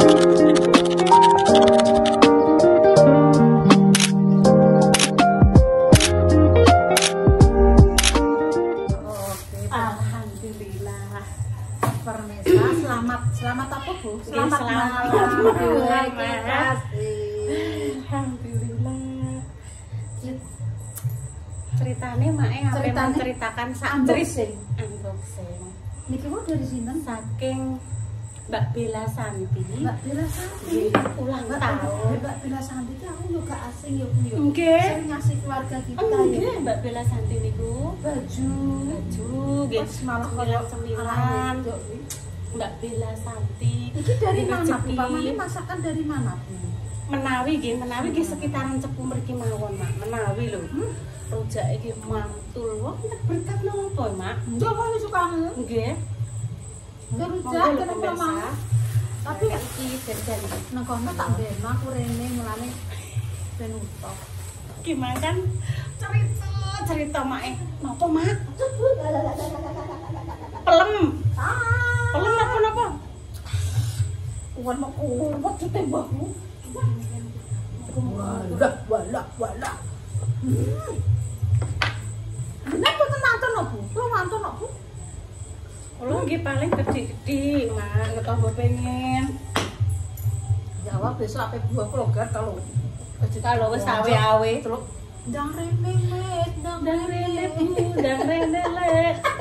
Alhamdulillah. Permesa, selamat apa Bu? Selamat malam. Alhamdulillah. Ceritane mae ngapain menceritakan unboxing. Niki mau dari sinten? Saking Mbak Bella Santi. Mbak Bella Santi ulang tahun. Mbak Bella Santi itu aku juga asing ya Bu. Nggih. Sering ngasih keluarga kita ya. Nggih, Mbak Bella Santi niku baju nggih malah kaya cemilan. Mbak Bella Santi. Iki dari mana Bu? Pamane masakan dari mana Bu? Menawi nggih sekitaran Cepu mriki mawon, Mak. Menawi lho. Rujak iki mantul. Wah, berkat napa, Mak? Nggih, kok sukamu. Nggih. Rujak kena mama. Tapi iki jajan nang kono tak beno aku rene mulane ben utok. Gimana kan cerita Mak. Napa, Mak? Pelem. Pelem napa? Kuwan mau kuwat ditembakmu. Wala. Nek boten nonton Bu? Kulo nonton Bu. Kulo nggih paling gede-gede, Mak, ketombo pengen. Jawab besok ape buah klogar kalau wis awe-awe. Ndang rene le.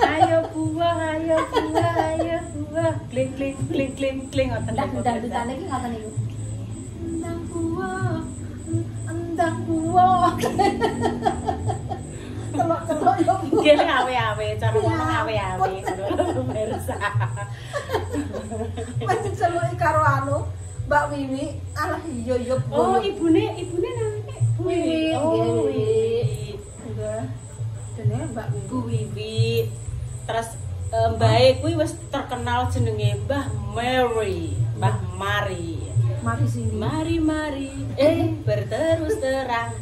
Ayo buah. Kling ngoten. Dangdutane iki ngoten niku. Endang buah. Telok-telok yo. Nggih awe-awe, cara ngomong awe-awe ngono pemirsa. Wis celuki karo anu Mbak Wiwi. Alah iya Bu. Oh, ibune namanya Bu Wiwi. Oh, Wiwi. Enggak. Dene Mbak Wiwi. Bu Wiwi. Terus mbae kuwi wis terkenal jenenge Mbah Mary. Mari sini. Mari. Berterus terang.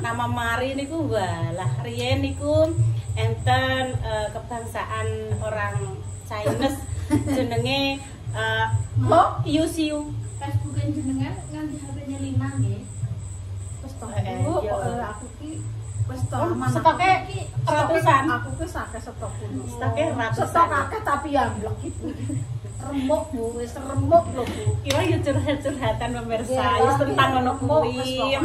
Nama Mari niku walah riyen niku enten kebangsaan orang Chinese jenenge Yusiu. Facebooken jenengan nganti HP-nya 5 nggih. Wis to. Aku ki wis to aman. Stoke ratusan. Aku ki sakit stok kuno. Stoke ratusan. Stok akeh tapi ya blok iki. Remuk Bu, wis remuk lho Bu. Kira ya curhat-curhatan pemirsa, wis tentang ngono kuwi.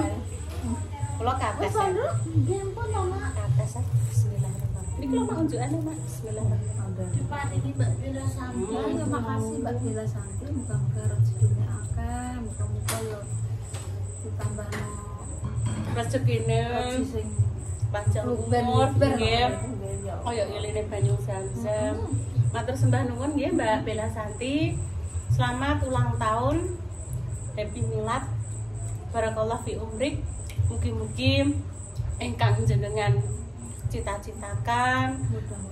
Kula kates. Nggih ampun to, Mak. Kates. Bismillahirrahmanirrahim. Niki lho Mak unjukane, Mak. Bismillahirrahmanirrahim. Depan iki Mbak Bella Santi. Terima kasih Mbak Bella Santi, muga-muga rezekine akeh, muga-muga yo ditambahno rezekine sing panjang umur nggih. Kaya ngeline banyu Zam-zam. Matur sembah nuwun nggih Mbak Bella Santi. Selamat ulang tahun. Happy milad. Barakallah fi umrik. Mugi-mugi ingkang jenengan cita-citakan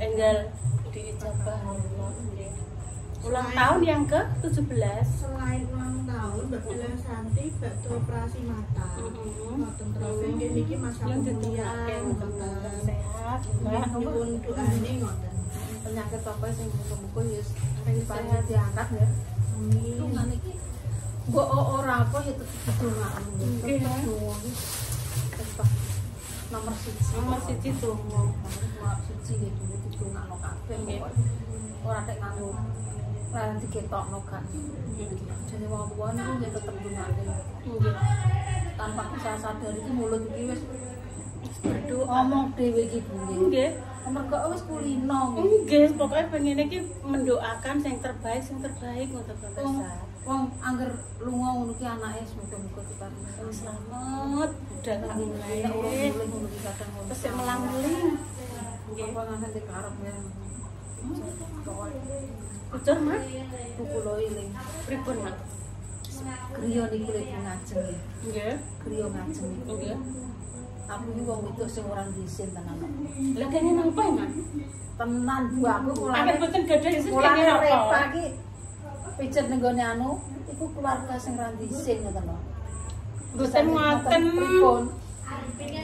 enggal diijabah Allah nggih. Ulang tahun yang ke-17. Selain ulang tahun Mbak Bella Santi badhe operasi mata. Ngoten terus niki masa pemulihan sehat. Nyuwun doane ngoten. Penyakit apa sing muga-muga ya sehat diangkat ya. Amin. Tungan iki mbok ora apa ya tetep didongakno. Nggih. Nomor 1 donga. Nomor 1 iki didongakno kabeh nggih. Ora tek nganggo lan diketokno kan. Jadi wong tuwa niku ya tetep dongake. Nggih. Tanpa kita sadar iki mulut iki wis ngomong dhewe iki Bu nggih. Mergo wis kulino. Nggih, pokoke pengene iki mendoakan sing terbaik ngoten pemirsa. Wong angger lunga ngono ki anake muga-muga diparingi selamat, budal mulai. Terus melang-meling. Nggih, panganan dikarep ya. Ucap Mak, kulo eling. Pripun Mak? Griya niku lek ngajeng. Nggih, griya ngajeng niku. Nggih. Aku iki wong wedok sing ora ndisin tenan. Lah kene napa, Mak? Tenan Bu aku mulane. Aku mboten gadah isin kene apa. Iki pijet ning gone anu, iku keluarga sing ra ndisin ngoten lho. Mboten ngoten pripun.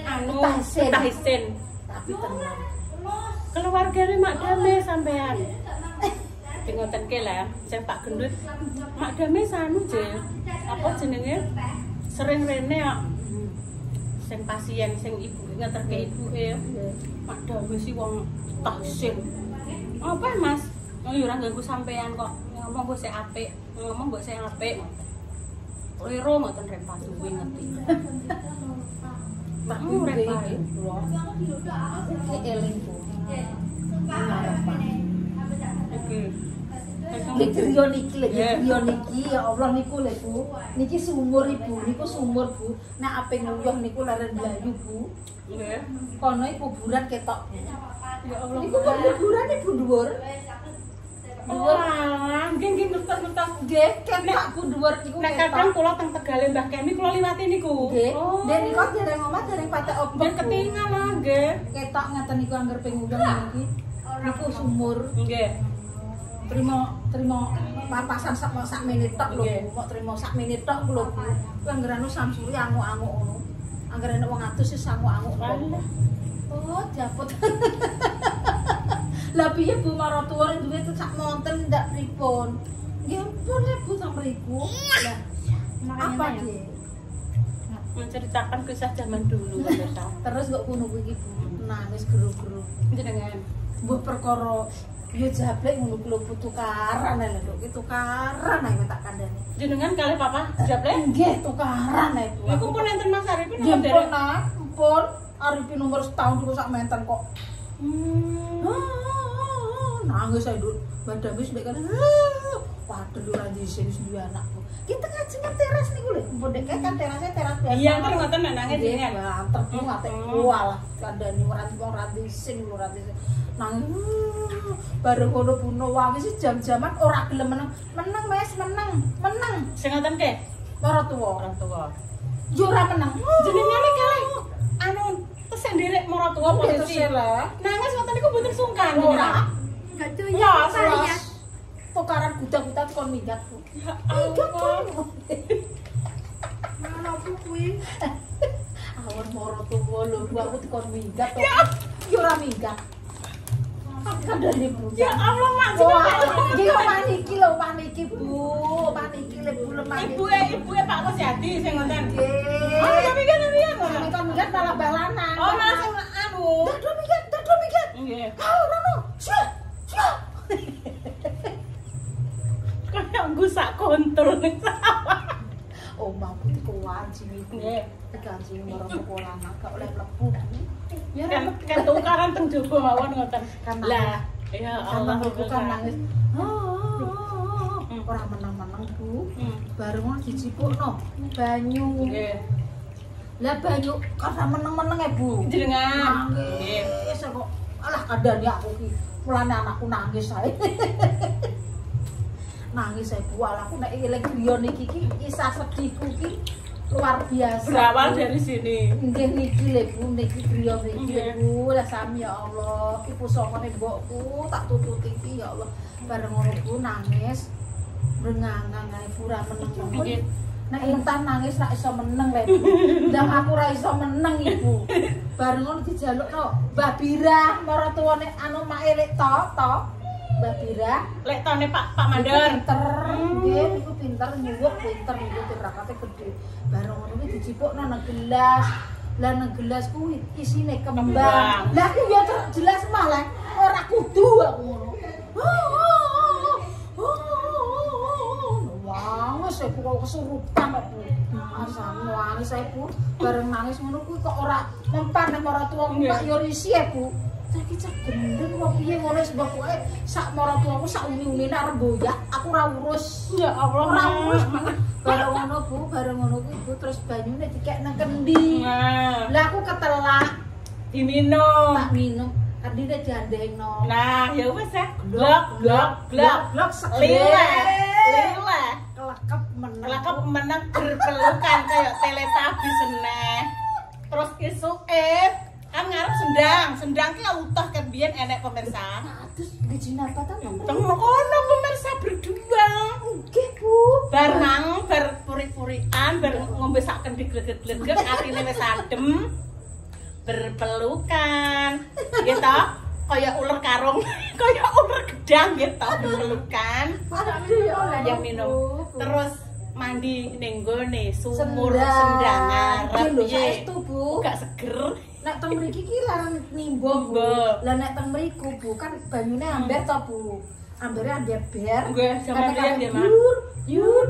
Anu tahisin. Tapi tenan. Keluargane Mak Dame sampean. ngoten ke lah, saya Pak Gendut. Mak Dame sanu je. Apa jenenge? Sering rene kok. Sing pasien sing ibu ngeterke ibuke. Mak Dame si wong tahsin. Apa Mas? Oh ya ora ganggu sampean kok. Ngomong mbok sik apik, ngomong mbok sik apik. Lero ngoten repa duwe ngerti. Pak repa kula. Iki eling Bu. Iki Griya niki lho, griya niki ya Allah niku lho Bu. Niki sumur Ibu, niku sumur Bu. Nek ape nguyuh niku leren blayu Bu. nggih. Kono kuburan ketok Bu. Ya Allah. Niku kok kuburan Ibu dhuwur. Wah, nggih ngertos-ngertos. Nggih, ketok dhuwur niku Nek kadang kula teng Tegale Mbah Kemi kula liwati niku. Nggih. Nek niku dereng omah dereng patek obong. Nggih ketingal lah nggih. Ketok ngeten niku angger ping nguyuh niki. Niku sumur. Nggih. Trimo papasan sak menit tok lho, kok trimo sak menit tok lho Bu. Ku angger anu samsuri anguk-anguk ngono. Angger enek wong atus wis anguk-anguk. Oh, dapet. Lah piye Bu maratuwa duwe sak monten ndak pripun? Nggih pun ya Bu sampe iku. Lah, apa nggih? Menceritakan kisah zaman dulu pemirsa. Terus kok ngono kuwi Bu. Nangis geru-geru. Jenengan Mbok perkara yo jablek ngono kuwi lho tukaran lho, iki tukaran ae tak kandhani. jenengan kali papa jablek? Nggih, tukaran ae Bu. Iku pun enten Mas Arifin Nggih napa pun nah, pun Arifin nomor setahun dulu sak menten kok. Nangis ae Dut. Badan wis mek kan. Waduh ora diisin wis duwe anak Bu. Kita ngajeng teras niku lho. Mbok dek kan terasnya teras biasa. Iya, ntar ngoten nangis jenengan. Antar Bu ngate kualah kandhani ora diisin lho ora diisin. Nangis bareng ngono buno wangi sih jam-jaman ora gelem meneng. Meneng Mas, meneng. Sing ngoten ke? Ora tuwa. Orang tua. Yo ora meneng. Jenengan kali anu terus sendiri marang tua polisi. Nangis ngoten niku mboten sungkan. Ora. Enggak tuh Ya, ya. tukaran gudak-gudak kon minggat Bu. Ya Allah. Mana aku kuwi? Awon moro tuwa lho, Bu aku dikon minggat to. Yo ora minggat. Kandhane Bu. Ya Allah mak Iki maniki lho, maniki Bu. Maniki le Bu lemah. Ibu Pak Kosyati sing ngoten. Nggih. Oh, tapi kan ngono. Kon minggat malah balanan. Oh, malah sing anu. Dado minggat. Nggih. Kau rono. Siap. Kayak gusak kontrol ning sawah. Oh, mampu dikuwancing iku. Nggih. Dikancing marang sekolah anak gak oleh mlebu. Ya Kan tukaran teng jowo mawon ngoten. Lah, ya Allah iku kan nangis. Ora menang-menang Bu. Bareng ngono dicipukno banyu. Nggih. Lah banyu karena meneng-meneng ya Bu. Jenengan. Nangis kok. Alah kandhane aku ki. Mulane anakku nangis ae. Nangis ae Bu. Alah aku nek eling griya niki ki kisah sedihku ki luar biasa. Berawal dari sini. Nggih niki lho Bu, niki griya niki Bu. Lah sami ya Allah. Ki pusakane mbokku tak tututi ki ya Allah. Bareng ngono Bu nangis. Brengangang ae pura meneng. Nek entar nangis ra iso meneng lho. Ndang aku ra iso meneng Ibu. Bareng ngono dijalukno Mbah Birah maratuwane anu mak elek to. Mbah Birah Lek tone Pak Mandor. pinter. Nggih niku pinter nyuwuk pinter niku tirakate gede. Bareng ngono kuwi dicipukno nang gelas. Lah nang gelas kuwi isine kembang. Lah aku yo jelas malah ora kudu aku ngono. Nangis aku kok kesurupan kok Bu. Asam nangis saya Bu. Bareng nangis ngono kuwi kok ora mempan nang maratuwaku Pak yo risi ya Bu. Saiki cak gendeng kok piye ngono sebab kowe sak maratuwaku sak umi-umine arep boyak, aku ora urus. Ya Allah. Ora urus banget. Bareng ngono Bu, bareng ngono kuwi Bu terus banyune dikek nang kendi. Nah, Lah aku ketelak diminum. tak minum. Kendine diandengno. Nah, ya wis ya. Glok Lile. Kelakep menang berpelukan kayak Teletubbies seneh. Terus isuke kan ngarep sendang ki utuh kan biyen enek pemirsa. Terus gejine apa ta Mama? Teng kono pemirsa berdua. Nggih Bu. Bar puri-purian, bar ngombe sak kendi glegek-glegek atine wis adem. Berpelukan. Nggih to? kayak ular karung, kayak ular gedang gitu pelukan. Ya minum. Terus mandi ning nggone sumur sendang ngarep piye. Bu. Gak seger. Nek teng mriki ki larang nimbang, Bu. Lah nek teng mriku, Bu, kan banyune amber to, Bu. Ambere amber ber. Nggih, jaman riyen ya, Mak. Yur.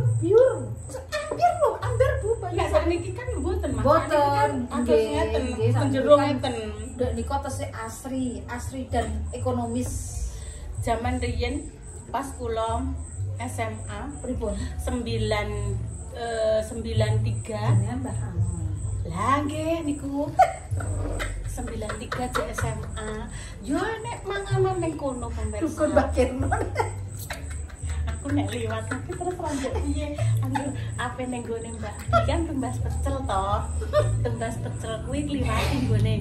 Amber lho, amber Bu. Nek sakniki kan mboten, Mas. Mboten. Agak ngeten, penjero ngeten. Ndek niku tesih asri dan ekonomis. Zaman riyen pas kula SMA Pripun? 93 Mbah. lah nggih niku 93 cek SMA yo nek manganan ning kono pemirsa Dukun Mbak Kirno. aku nek liwat tapi terus ranjak piye anggur ape ning gone Mbak kan tembas pecel to tembas pecel kuwi kliwati gone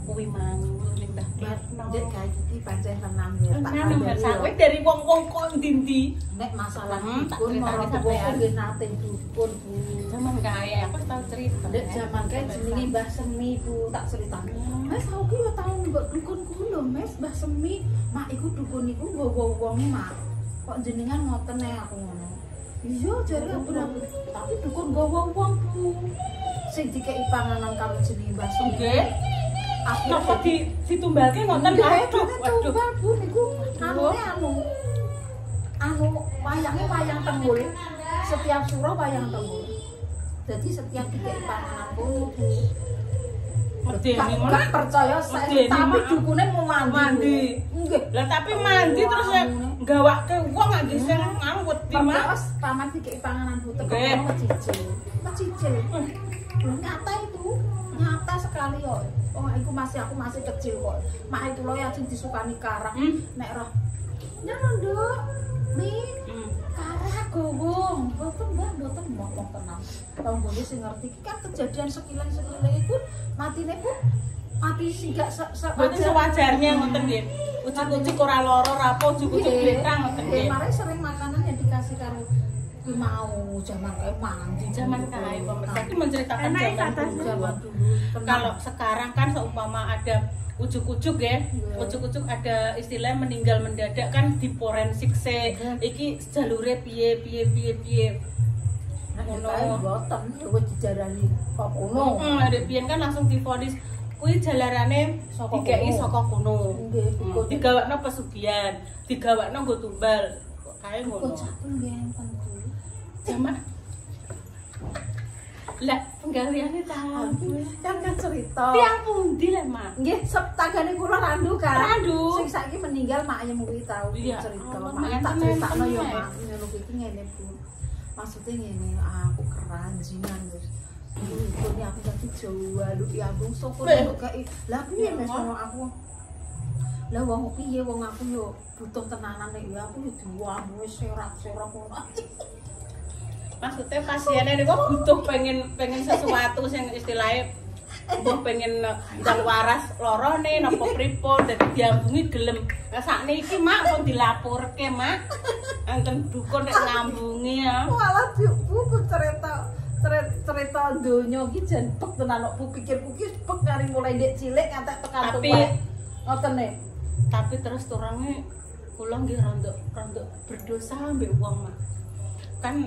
kuwi mang ning Mbak Kirno Dek gawe iki pancen tenan ya. Nah, pemirsa kuwi dari wong-wong kok ndi-ndi Nek masalah tak dukun critani marang sampean. wong nggih nate dukun, Bu. zaman kaya aku tau cerita Dek jaman kae jenenge Mbah Semi, Bu, tak critani. Mas aku ki yo tau mbok dukun kuwi lho, Mas, Mbah Semi. Mak iku dukun iku nggawa wonge, Mak. Kok jenengan ngoten nek aku ngono. Iya, jare aku tapi dukun nggawa wong, Bu. Sing dikeki panganan karo jenenge Mbah Semi. nggih napa ditumbalke ngoten Waduh, waduh Bu, niku anu wayangnya wayang tenggul. Setiap surah wayang tenggul. Jadi setiap dikeki panganan kuwi, Bu. medeni Gak ngono percaya saya tapi dukune mau mandi. Nggih. lah tapi mandi terus ya gawake wong nggih sing ngawet di Mak Mas paman dikeki panganan Bu teko Nggih. mecicil. Mecicil. Lho nyata itu. Nyata sekali kok. Oh, aku masih kecil kok. Mak itu loh yang disukani karang. Nek roh. Nyaman, Nduk. Nih, karang gowong. Mboten, Mbak, mboten ngomong tenang. Tanggone sing ngerti iki kan kejadian sekilan-sekilan iku matine pun mati sing gak berarti sewajarnya ngoten nggih ujuk-ujuk ora lara ora apa ujuk-ujuk bletang ngoten nggih Mare sering makanan yang dikasih karo kuwi mau zaman kae mandi. zaman kae pemirsa iki menceritakan zaman dulu. Kalau sekarang kan seumpama ada ujuk-ujuk ya, ujuk-ujuk ada istilah meninggal mendadak kan di forensik se, iki jalure piye. Ngono mboten wis dijarani kok ngono. Ada piyen kan langsung divonis kuwi jalarane dikeki saka kono. Nggih, Digawakno pesugihan, digawakno nggo tumbal. Kok kae ngono. Kocakku nggih enten Bu. Jaman lah penggaliane tahan Kan cerita. tiang pundi lah Mak Nggih, tanggane kula Randu kan. Randu. Sing saiki meninggal maknya kuwi tau Iya. cerita. Oh, Mak tak tenan, critakno yo tenan. Mak. Ngono iki ngene Bu. Maksudnya ngene, aku keranjingan terus. Ini aku tadi Jawa, lu aku soko kok kayak lah piye Mas aku. Lah wong piye wong aku yo butuh tenanan nek ya aku yo diwamu wis serak-serak ngono. maksudnya pasiennya ini kok butuh pengen sesuatu yang istilahnya mbok pengen ndang waras lorone napa pripun dadi diambungi gelem. Lah sakniki Mak pun dilaporke Mak. Enten dukun nek ngambungi ya. Malah buku cerita donya iki jan pek tenan kok pikirku ki pek kari mulai ndek cilik ngantek tekan Tapi tuwek. Ngoten nek. tapi terus terangnya kula nggih rondok berdosa ambek wong Mak. Kan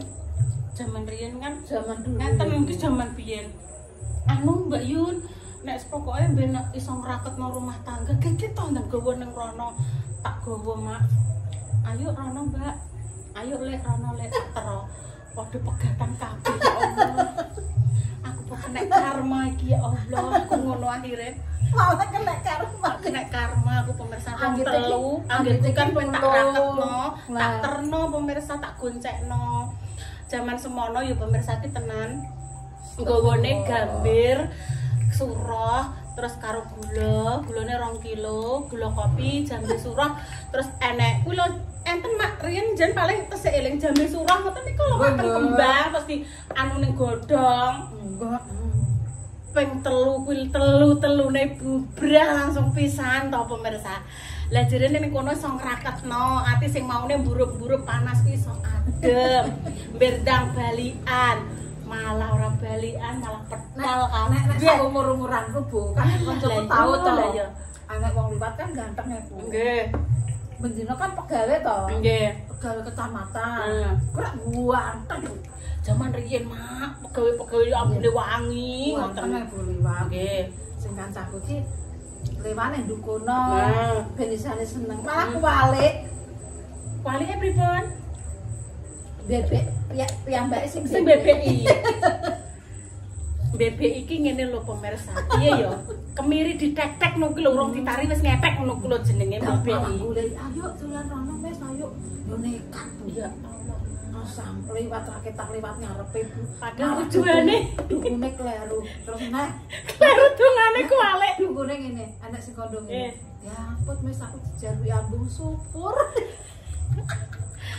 zaman riyen kan Zaman dulu. ngeten iki zaman biyen. Anu Mbak Yun, nek pokoke ben iso ngraketno rumah tangga, gek to ndang gawa ning rono. Tak gawa Mak. Ayo rono Mbak. Ayo lek rono lek tak tero. Padha pegatan kabeh ya Allah. Aku kok kena karma iki ya Allah. Aku ngono akhire. Malah kena karma. Kena karma aku pemirsa Anggit telu. iki- Anggit anggit kan iki ben tak telu. raketno, tak Nah. terno pemirsa tak goncekno. Zaman semono ya pemirsa ki tenan. Gawone gambir, surah, terus karo gulane 2 kilo, gula kopi, jambe surah, terus enek kuwi lho enten Mak riyen jan paling tesih eling jambe surah ngoten niku lho makan kembang pasti anu ning godhong. Enggak. Ping 3 kuwi telune bubrah langsung pisan to pemirsa. Lah jarene ning kono iso ngraketno, ati sing maune mburup-mburup panas kuwi iso adem. Berdang balian. Malah ora balian, malah petal kan. Nek umur-umuranku Bu, kan kancaku tahu to. Lah ya. anak wong liwat kan ganteng ya, Bu. Nggih. Bendina kan pegawai to. Nggih. Pegawai kecamatan. Kok ganteng. Zaman riyen mak, pegawai-pegawai ambune wangi Wonten ya Bu liwat. Nggih. Sing kancaku ki lewane ndukono. Ben isane seneng. Malah kuwalik. Walike pripun? Bebek piyambake sing BBI. BBI iki ngene lho pemirsa. Piye ya? Kemiri ditek-tek ngono ki lho urung ditari wis ngepek ngono ku lho jenenge BBI. Ayo dolan rono wis ayo. Yo nekat Bu. Ya Allah. Asam liwat raketak liwat ngarepe Bu. Padahal tujuane dukune kleru. Terus neh kleru dungane kualik. Dukune ngene, anak sing kondong ngene. Ya ampun wis aku dijarui ambung syukur.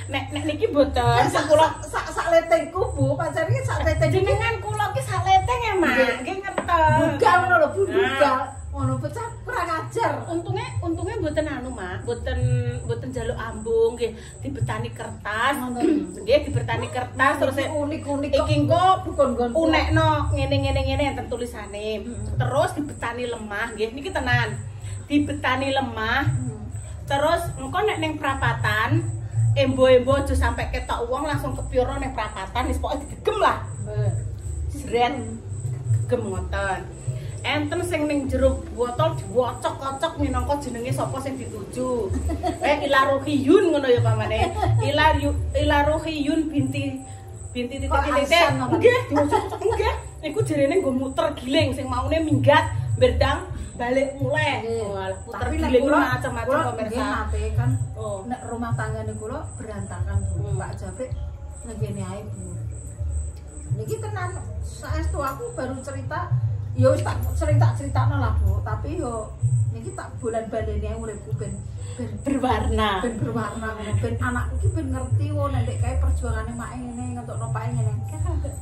Nek niki mboten sak letengku Bu, pancen iki sak leteng jenengan kula ki sak leteng ya, Mak. Nggih ngertos. Bugal ngono lho Bu, bugal. Ngono bocah kurang ajar. Untunge mboten anu, Mak. Mboten njaluk ambung nggih, dibetani kertas. Nggih, dibetani kertas terus unik-unik iki engko dukun-dukun unekno ngene-ngene enten tulisane. Terus dibetani lemah nggih, niki tenan. Dibetani lemah. Terus engko nek ning prapatan embo-embo aja sampai ketok uang langsung kepiro ning prapatan wis pokoke digegem lah. Sret gegem ngoten. Enten sing ning jero botol diwocok-kocok minangka jenenge sapa sing dituju. Ilaruhiyun ngono ya pamane. Ilaruhiyun binti titik. Nggih, diwocok nggih. Iku jarene nggo muter giling sing maune minggat berdang balik mulai. Puter giling macam-macam pemirsa. Nate kan nek rumah tanggane kula berantakan Bu. Pak Jabrik ngene ae Bu. Niki tenan saestu aku baru cerita ya wis tak critakno lah Bu, tapi yo niki tak bolan baleni uripku ben berwarna. Ben berwarna ngono. Ben anakku ki ben ngerti nek kae perjuangane mak ngene ngetokno pake ngene.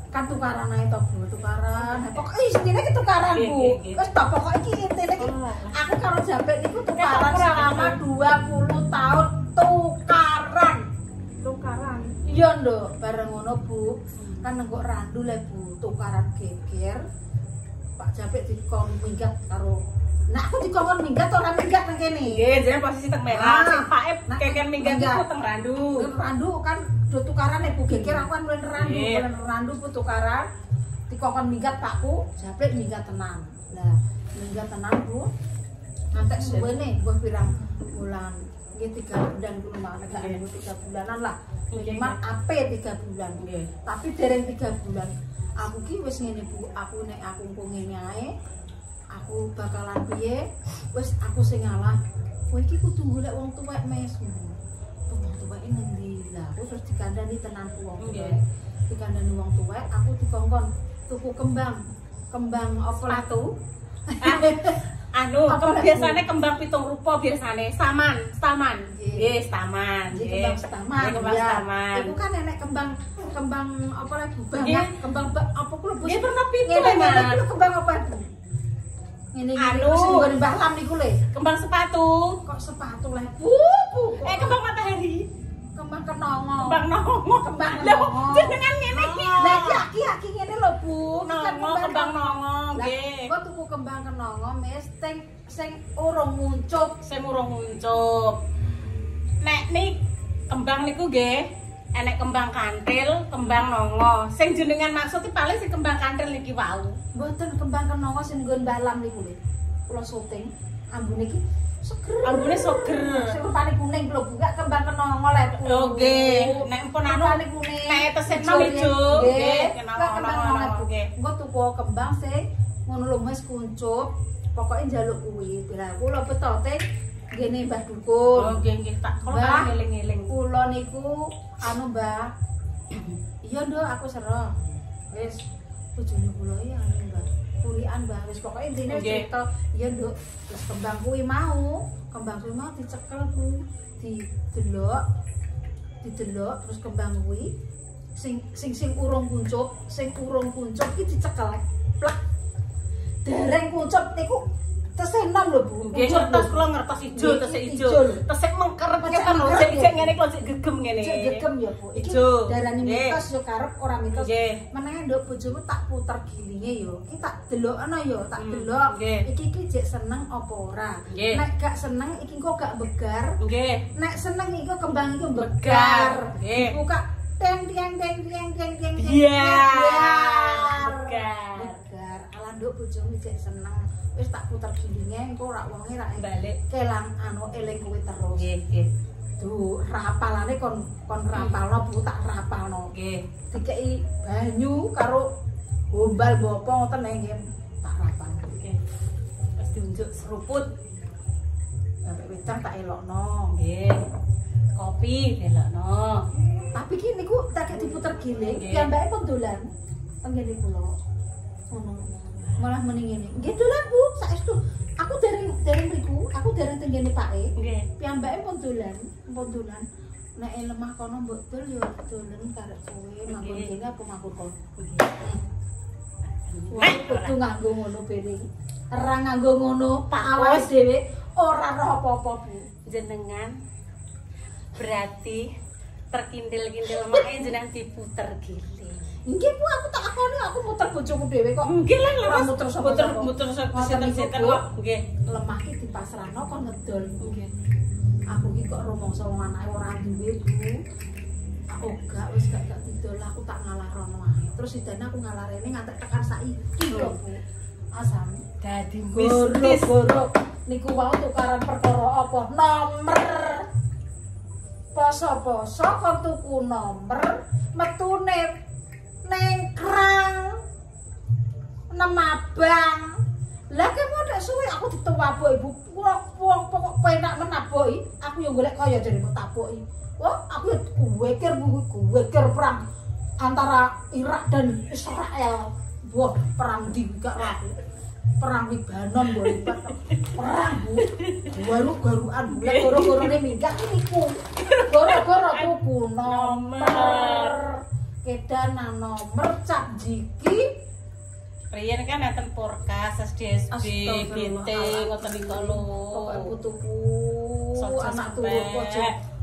Kan tukaran ae to Bu, tukaran. Pokoke intine ki tukaran Bu. Wis tak pokoke iki intine ki aku karo Jabrik niku tukaran selama 20 tahun tukaran. Iya nduk, bareng ngono Bu. Kan engko randu le Bu, tukaran geger. Pak Jabrik dikon minggat karo nak aku dikon minggat ora minggat nang kene. Nggih, jenenge posisi teng merah. Sing Pak keken minggat iku teng randu. Randu kan do tukaran Bu geger aku kan mlen randu Bu tukaran. Dikon minggat Pakku, Jabrik minggat tenan. Lah, minggat tenan Bu. Ngantek suwene mbah pirang bulan. Nggih 3 bulan kuwi mak nek 3 bulanan lah. Minimal ape 3 bulan. Tapi dereng 3 bulan. Aku ki wis ngene Bu, aku nek aku engko ngene ae, aku bakalan piye? Wis aku sing ngalah. Kowe iki kudu golek wong tuwek mes. Wong tuwek ngendi? Lah aku terus dikandani tenan wong tuwek. Dikandani wong tuwek, aku dikongkon tuku kembang. Kembang apa latu? Anu, biasane kembang pitung rupa biasane. Staman. Nggih, staman. Kembang staman. Kembang staman. Iku kan enek kembang apa lagi banyak kembang apa kuwi Bu? Nggih pernah pitu ngene kembang apa Bu? Ngene anu sing nggon Mbah Lam niku lho. Kembang sepatu. Kok sepatu lho Bu? Kembang matahari. Kembang kenongo. Kembang nongo. Kembang nongo. Jenengan ngene iki. Lah iki ngene lho Bu. Nongo kembang nongo nggih. Kok tuku kembang kenongo mes sing urung muncup. Nek nik kembang niku nggih enek kembang kantil, kembang nongo. Sing jenengan maksud iki paling sing kembang kantil niki wau. Mboten kembang kenongo sing nggon Mbah Lam niku lho. Kula syuting ambune iki seger. Ambune seger. Sing rupane kuning lho buka kembang kenongo lho. Nggih, nek empun anu kuning. Nek teseno ijo. Nggih, kembang nongo nggih. Engko tuku kembang sing ngono lho Mas kuncup. Pokoke njaluk kuwi. Lah kula betote ngene Mbah Dukun. Oh nggih tak kula ngeling-eling. Kula niku anu Mbah. Iya Nduk aku sero. Wis bojone kula iki anu Mbah. Kulian Mbah wis pokoke intine cerita iya Nduk. Terus kembang kuwi mau dicekel Bu. Didelok terus kembang kuwi sing urung kuncup iki dicekel. Plak. Dereng kuncup niku tesih enom lho Bu. Nggih ngertos kula ngertos ijo tesih ijo. Tesih mengkerep kan ijek ngene kok sik gegem ngene. Gegem ya Bu. Iki darani mitos yo karep ora mitos. Meneh nduk bojomu tak puter gilinge yo. Iki tak delokno yo, tak delok. Iki jek seneng apa ora. Nek gak seneng iki kok gak begar. Nggih. Nek seneng iku kembang iku begar. Iku kak teng. Iya. Begar. Ala nduk bojomu jek seneng. Wis tak puter gilinge engko ora wonge ra balik kelang anu eling kowe terus. Nggih. Duh, rapalane kon rapalno Bu tak rapalno. Nggih. Dikeki banyu karo gombal bopo ngoten nggih tak rapalno. Nggih. Wis diunjuk seruput. Sampai wedang tak elokno. Nggih. Kopi delokno. Tapi ki niku tak diputer giling, piyambake pun dolan. Tenggene kula. Ngono. Malah mending ngene. Nggih dolan Bu, saestu. Aku dereng mriku, aku dereng tenggene pake. Nggih. Piyambake pun dolan. Nek lemah kono mbok dol yo dolen karep kowe manggon kene apa manggon kono. Wah, kudu nganggo ngono piring. Ora nganggo ngono, awas dhewe ora roh apa-apa Bu. Jenengan berarti terkindil-kindil make jenengan diputer giling. Nggih Bu, aku tak akoni aku muter bojoku dhewe kok. Nggih lah ora muter sinten-sinten kok. Nggih. Lemah ki dipasrahno kon ngedol. Nggih. Aku ki kok rumangsa wong anake ora duwe Bu. Aku gak wis gak didol aku tak ngalah rono ae. Terus sidane aku ngalah rene ngantek tekan saiki kok Bu. Asam dadi bisnis. Goro niku wau tukaran perkara apa? Nomor. Poso-poso kon tuku nomor metune nengkrang nemabang lah ki nek suwe aku dituwabuk Ibu pokok penak menaboki aku yo golek kaya jare taboki aku yo kuwekir perang antara Irak dan Israel perang di gak rapi perang Libanon boleh perang Bu garu-garuan goro-gorone minggat niku goro-goro tuku nomor kedanan nomor cap jiki riyen kan enten porkas SDSB BT ngoten niku lho pokoke tuku anak turu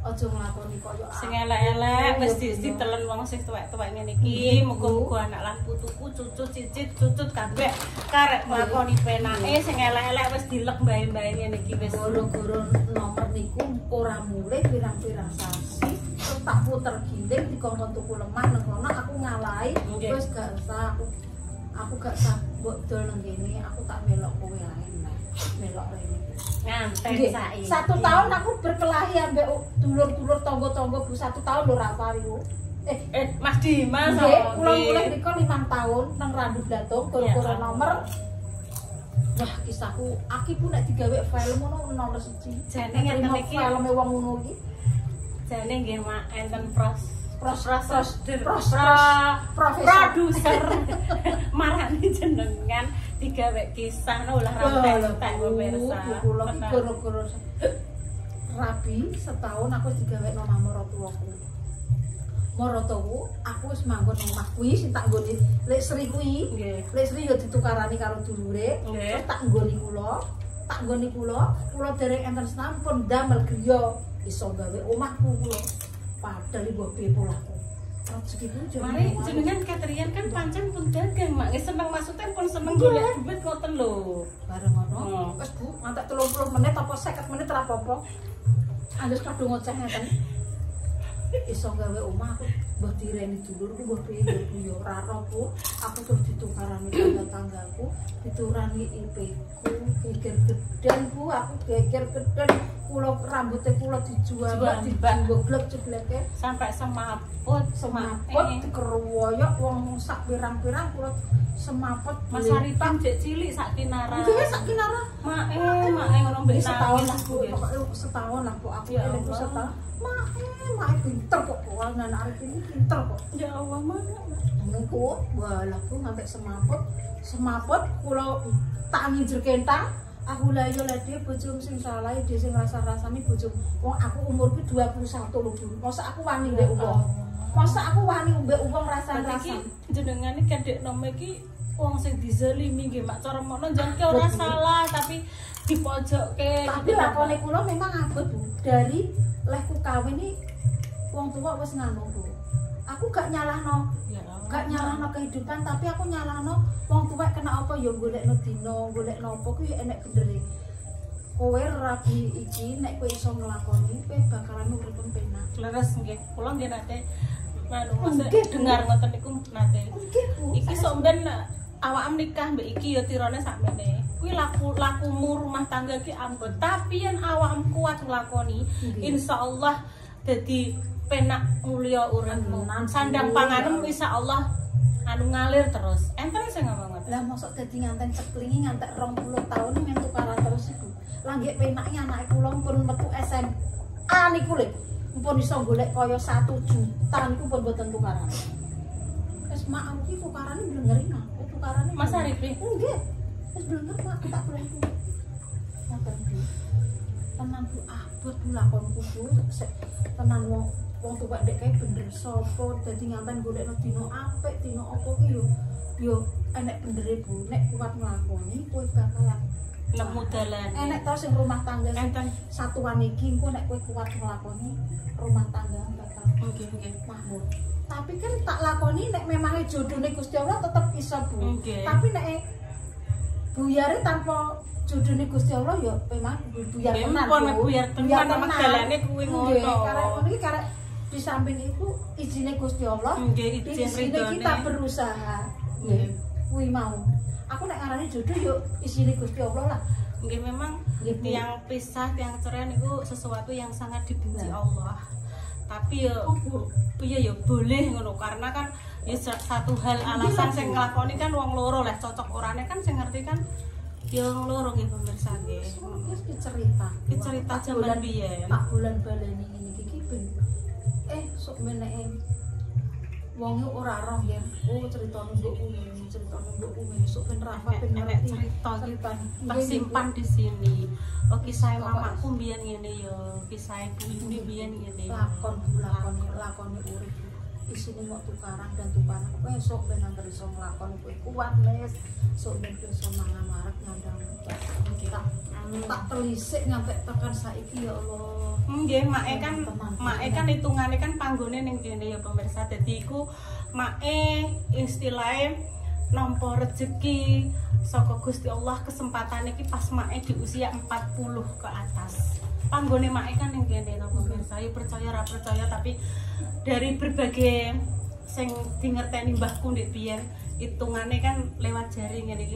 aja nglakoni koyo sing elek-elek wis ditelen wong sing tuwek-tuwek ngene iki muga-muga anak lan putuku cucu cicit cucut kabeh karek nglakoni penake sing elek-elek wis dilek mbae-mbae ngene iki wis goro-goro nomor niku ora mulih pirang-pirang sasi terus tak puter giling dikongkon tuku lemah nang kono aku ngalahi wis gak usah aku gak usah mbok dol nang kene aku tak melok kowe ae melok rene nganten saiki 1 tahun aku berkelahi ambek dulur-dulur tangga-tangga Bu 1 tahun lho ra pari Bu Mas Dimas nggih kula mulai nika 5 tahun nang Randu Blatung gara-gara nomor wah kisahku aki pun nek digawe film ngono nomor 1 jane ngeten iki filme wong ngono iki jane nggih mak enten produser marani jenengan digawe kisah ulah rantai pemirsa kula iki goro-goro rabi setahun aku digawe nang maratuwaku aku wis manggon nang omah kuwi sing tak nggone Lek Sri kuwi Lek Sri yo ditukarani karo dulure terus tak nggone kula dereng enten sampun damel griya iso gawe omahku kula padahal ibu bepolaku mari jenengan Katrian kan pancen pun dagang mak seneng maksudnya pun seneng golek duit ngoten lho bareng ngono wis Bu ngantek 30 menit apa 50 menit ora apa-apa anggere kadung ngoceh ngeten iso gawe omah aku mbah direni dulurku mbah piye yo ora ro Bu aku terus ditukarani tangga-tanggaku diturani IP-ku geger gedhen Bu aku geger gedhen kula rambute kula dijual digoglek cebleke sampai semaput dikeroyok wong sak pirang-pirang kula semaput Mas Arifan jek cilik sak kinara nggih sak kinara mae ngono mbek setahun lah Bu setahun lah Bu aku eling setahun mae pinter kok wong anak Arifin iki pinter kok ya Allah mak niku walah Bu ngantek semaput kula tak nginjer kentang aku lah yo lek bojomu sing salah dhewe sing rasa-rasane bojomu wong aku umurku 21 lho Bu masa aku wani mbek wong rasa-rasa jenengan iki kedek nom iki wong sing dizalimi nggih mak cara mono jan ki ora salah tapi dipojokke. Tapi lakone kula memang abot Bu. Dari lehku kawin iki wong tua wis nganu Bu. Aku gak nyalahno. Gak nyalahno kehidupan tapi aku nyalahno wong tua kena apa ya golekno dina, golekno apa ku ya enek bendere. Kowe rabi iki nek kowe iso nglakoni kowe bakalan urip penak. Leres nggih. Kula nggih nate dengar ngoten niku nate. Iki sok ben awakam nikah mbek iki ya tirone sakmene. Kuwi lakumu rumah tangga ki ambot, tapi yen awakam kuat nglakoni, insyaallah dadi penak mulya uripmu. Sandang panganem insyaallah anu ngalir terus. Enten sing ngomong ngoten. Lah mosok dadi nganten ceklingi ngantek 20 tahun men tukaran terus iku. Lah nggih penake anake kula pun metu SMA niku lho. Mumpun iso golek kaya 1 juta niku pun boten tukaran. Wis mak iki tukarane blengeri mak. Tukarane Mas Arif nggih. Wis blenger mak tak blengu. Ngoten iki. Tenan ku abot lakonku ku tenan wong tuwa ndek kae bener sapa dadi nganten golekno dina apik dina apa ki yo enek bendere Bu. Nek kuat nglakoni kowe bakalan nemu dalan. Enek to sing rumah tangga enten satuan iki engko nek kowe kuat nglakoni rumah tangga bakal nggih makmur. Tapi kan tak lakoni nek memang jodone Gusti Allah tetep iso Bu. Tapi nek buyare tanpa jodone Gusti Allah ya memang buyar tenan. Pun buyar tenan nek dalane kuwi ngono. Karek ngono iki karek di samping itu izine Gusti Allah. Nggih izin ridone. Kita berusaha. Nggih. Kuwi mau. Aku nek ngarani jodoh yo isine Gusti Allah lah. Nggih memang tiang pisah, tiang cerai niku sesuatu yang sangat dibenci Allah. Tapi ya piye ya boleh ngono karena kan ya satu hal alasan sing nglakoni kan wong loro lah cocok orane kan sing ngerti kan ya wong loro nggih pemirsa nggih. Iki cerita. Iki cerita jaman biyen. Tak bulan baleni ngene iki ben sok meneke wong ora roh ya. Oh ceritane mbok kuwi sok ben rafa ben ngerti cerita iki tak simpan di sini. Oh kisah mamaku mbiyen ngene ya, kisah ibu mbiyen ngene. Lakon urip. Isine mau tukaran dan tukaran. Kowe sok ben anggere iso nglakoni kowe kuat mes. Sok ben iso mangan marek nyandang. Tak telisik ngantek tekan saiki ya Allah. Nggih, make kan hitungane kan panggone ning kene ya pemirsa. Dadi iku make istilahnya nampa rezeki saka Gusti Allah kesempatan iki pas make di usia 40 ke atas. Panggone make kan ning kene to pemirsa. Ya percaya ra percaya tapi dari berbagai sing dingerteni mbahku ndek biyen hitungane kan lewat jaring ngene iki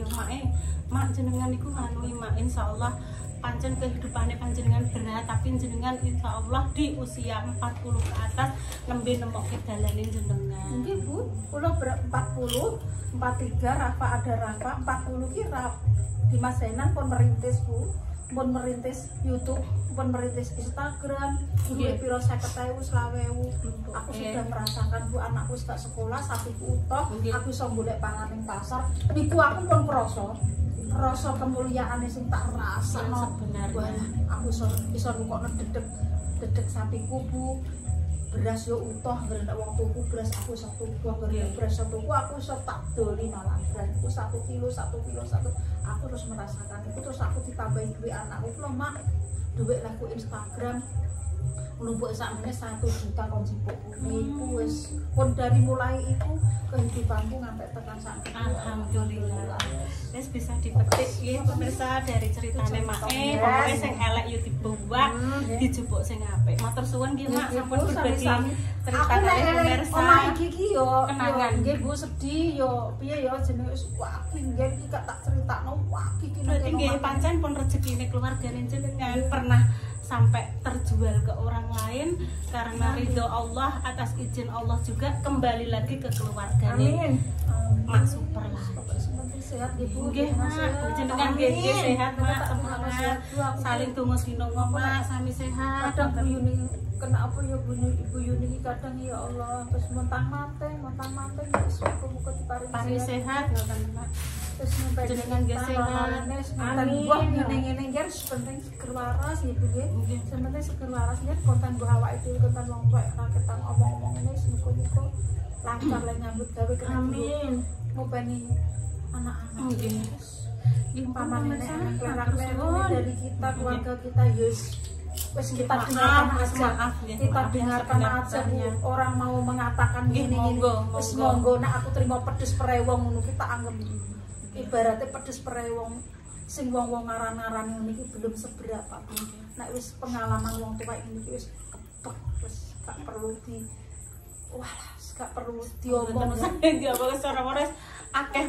mak jenengan iku nganu mak insyaallah pancen kehidupane panjenengan berat tapi jenengan insyaallah di usia 40 ke atas nembe nemokke dalane jenengan. Nggih Bu, kula 40, 43 Rafa ada Rafa 40 ki Dimas Zenan pun merintis Bu. Pun merintis YouTube, pun merintis Instagram, duwe piro 50.000, 20.000. Aku sudah merasakan Bu anakku sudah sekolah, sapiku utuh, aku iso golek pangan ning pasar. Niku aku pun rasa kemuliaane sing tak rasakno sebenarnya. Aku iso nukokno dedek sapiku Bu. Beras yo utuh, nggak wong tuku beras aku iso tuku, nggak beras tuku aku iso tak doli malah beras itu 1 kilo. Aku terus merasakan itu terus aku ditambahi duit anakku lho mak, duit laku Instagram numpuk sakmene 1 juta kon sipuk niku wis pun dari mulai itu kehidupanku ngantek tekan saiki. Alhamdulillah. Wis bisa dipetik nggih pemirsa dari ceritane Mae, pokoke sing elek yo dibuang, dijupuk sing apik. Matur suwun nggih Mak sampun berbagi cerita kali pemirsa. Omah iki yo kenangan nggih Bu sedih yo piye yo jenenge waki nggih iki tak critakno waki iki. Nggih pancen pun rezekine keluargane jenengan pernah sampai terjual ke orang lain karena ridho Allah atas izin Allah juga kembali lagi ke keluarganya. Amin. Mak super lah. Sehat Ibu. Nggih Mak, jenengan nggih sehat Mak, semangat. Saling tunggu sinongo Mak, sami sehat. Kadang Bu Yuni kena apa ya Ibu Yuni kadang ya Allah terus montang mate wis muga diparingi sehat ngoten Mak. Terus jenengan nggih sehat. Amin. Buah ngene-ngene nggih penting seger waras ya Bu nggih. Sing penting seger waras nggih konten mbok awake dhewe konten wong tuwa raketan omong-omong ngene muga-muga lancar lan nyambut gawe kena. Amin. Ngopeni anak-anak. Nggih. Paman nenek Matur suwun. dari kita keluarga kita Yus wes kita dengarkan aja Bu. Orang mau mengatakan Nggih, gini wes monggo. monggo nak aku terima pedes perewong ngono kita anggap ibaratnya pedes perewong sing wong-wong ngaran-ngaran niki belum seberapa. Nek wis pengalaman wong tua iki wis kepek wis gak perlu di walah gak perlu diomong. Diomong ora akeh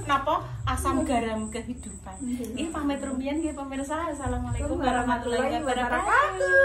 napa asam garam kehidupan. Nggih pamit rumiyin nggih pemirsa. Assalamualaikum warahmatullahi wabarakatuh.